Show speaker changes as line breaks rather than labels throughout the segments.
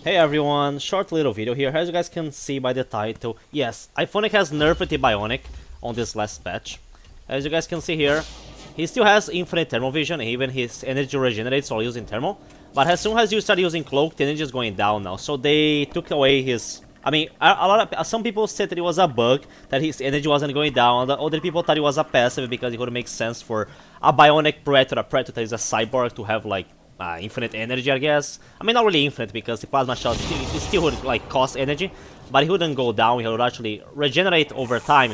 Hey everyone, short little video here. As you guys can see by the title, yes, Illfonic has nerfed the Bionic on this last patch. As you guys can see here, he still has infinite thermal vision, even his energy regenerates while using thermal. But as soon as you start using cloak, the energy is going down now. So they took away his... I mean, some people said that it was a bug, that his energy wasn't going down. Other people thought it was a passive because it would make sense for a Bionic Predator, that is a cyborg, to have like infinite energy, I guess. I mean, not really infinite because the plasma shot still would like cost energy, but it wouldn't go down. It would actually regenerate over time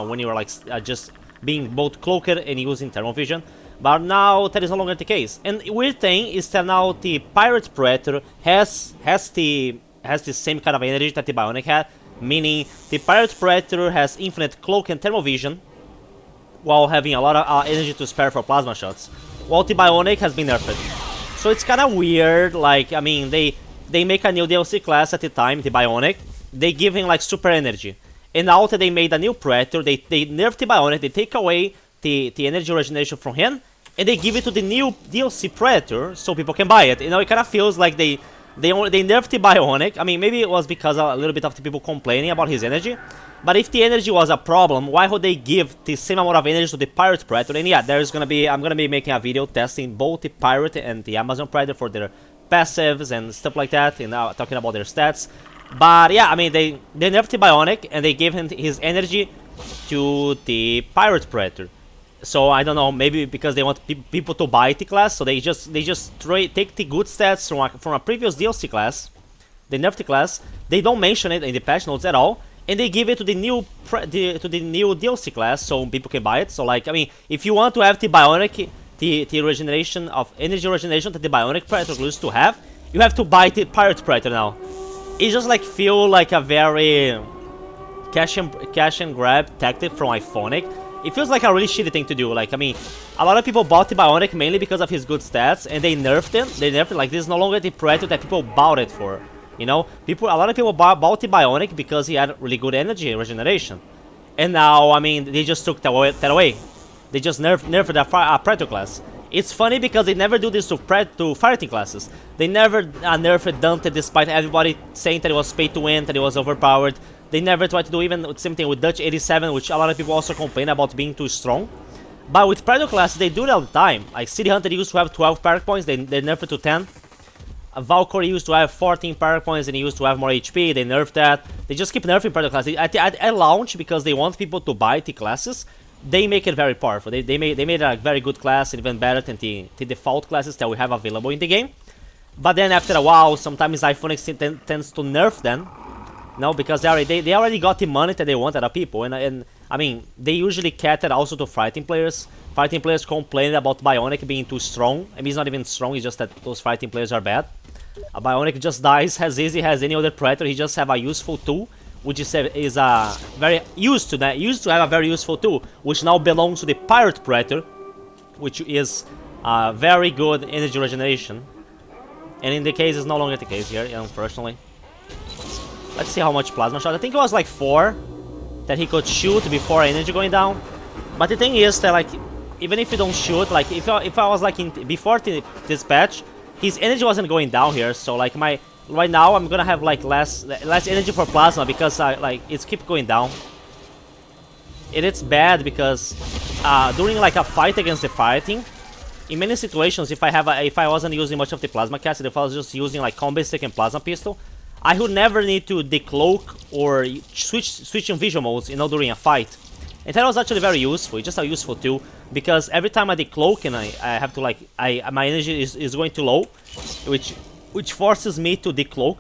when you are like just being both cloaked and using thermal vision. But now that is no longer the case. And the weird thing is that now the Pirate Predator has the same kind of energy that the Bionic had, meaning the Pirate Predator has infinite cloak and thermal vision, while having a lot of energy to spare for plasma shots, while the Bionic has been nerfed. So it's kind of weird. Like, I mean, they make a new DLC class at the time, the Bionic. They give him like super energy, and now that they made a new Predator, they nerf the Bionic. They take away the energy regeneration from him, and they give it to the new DLC Predator so people can buy it. You know, it kind of feels like they nerfed the Bionic. I mean, maybe it was because a little bit of the people complaining about his energy. But if the energy was a problem, why would they give the same amount of energy to the Pirate Predator? And yeah, I'm gonna be making a video testing both the Pirate and the Amazon Predator for their passives and stuff like that, and talking about their stats. But yeah, I mean, they nerfed the Bionic and they gave him his energy to the Pirate Predator. So I don't know, maybe because they want people to buy the class, so they just take the good stats from a previous DLC class. They nerf the class. They don't mention it in the patch notes at all. And they give it to the new DLC class so people can buy it. So like, I mean, if you want to have the Bionic, the regeneration of energy regeneration that the Bionic Predator used to have, you have to buy the Pirate Predator now. It just like feel like a very cash and grab tactic from Illfonic. It feels like a really shitty thing to do. Like, I mean, a lot of people bought the Bionic mainly because of his good stats, and they nerfed him. They nerfed it. Like, this is no longer the Predator that people bought it for. You know, a lot of people bought the Bionic because he had really good energy regeneration. And now, I mean, they just took that away. They just nerfed the Predator class. It's funny because they never do this to fighting classes. They never nerfed Dante despite everybody saying that it was pay to win, that it was overpowered. They never tried to do even the same thing with Dutch 87, which a lot of people also complain about being too strong. But with Predator classes, they do it all the time. Like City Hunter used to have 12 power points, they nerfed it to 10. Valkyrie used to have 14 power points and he used to have more HP, they nerfed that. They just keep nerfing Predator classes. At launch, because they want people to buy the classes, they make it very powerful. They made a very good class, even better than the default classes that we have available in the game. But then after a while, sometimes Illfonic tends to nerf them. No, because they already got the money that they want out of people, and I mean, they usually cater also to fighting players. Fighting players complain about Bionic being too strong. I mean, he's not even strong, it's just that those fighting players are bad. A Bionic just dies as easy as any other Predator. He just have a useful tool, which is very used to have a very useful tool, which now belongs to the Pirate Predator, which is very good energy regeneration. And in the case, it's no longer the case here, unfortunately. Let's see how much plasma shot. I think it was like 4 that he could shoot before energy going down. But the thing is that, like, even if you don't shoot, like if I was like before this patch, his energy wasn't going down here. So like right now I'm gonna have like less energy for plasma because like it's keep going down. And it's bad because during like a fight against the fighting, in many situations, if I wasn't using much of the plasma caster, if I was just using like combat stick and plasma pistol, I would never need to decloak or switch in visual modes, you know, during a fight. And that was actually very useful. It's just a useful tool because every time I decloak and I have to like my energy is going too low, which forces me to decloak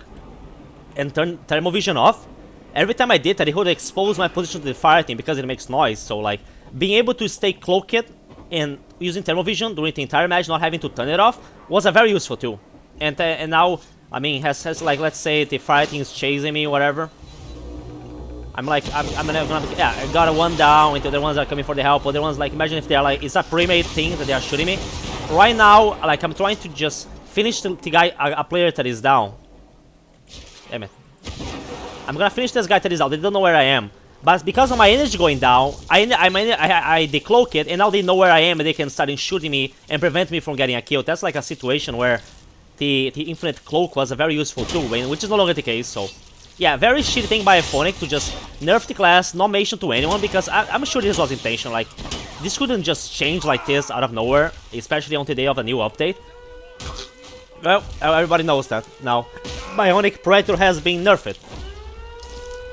and turn thermal vision off. Every time I did that, it would expose my position to the fighting because it makes noise. So like being able to stay cloaked and using thermal vision during the entire match, not having to turn it off, was a very useful tool. And now, I mean, has like, let's say the fighting is chasing me, whatever. I'm gonna yeah, I got one down, and the other ones are coming for the help. Other ones, like, imagine if they're like, it's a pre-made thing that they are shooting me. Right now, like, I'm trying to just finish the guy, a player that is down. Damn it. I'm gonna finish this guy that is down. They don't know where I am. But because of my energy going down, I decloak it, and now they know where I am, and they can start shooting me and prevent me from getting a kill. That's like a situation where the Infinite Cloak was a very useful tool, which is no longer the case, so... Yeah, very shitty thing by Illfonic to just nerf the class, not mention to anyone, because I'm sure this was intentional, like... This couldn't just change like this out of nowhere, especially on the day of a new update. Well, everybody knows that now. Bionic Predator has been nerfed.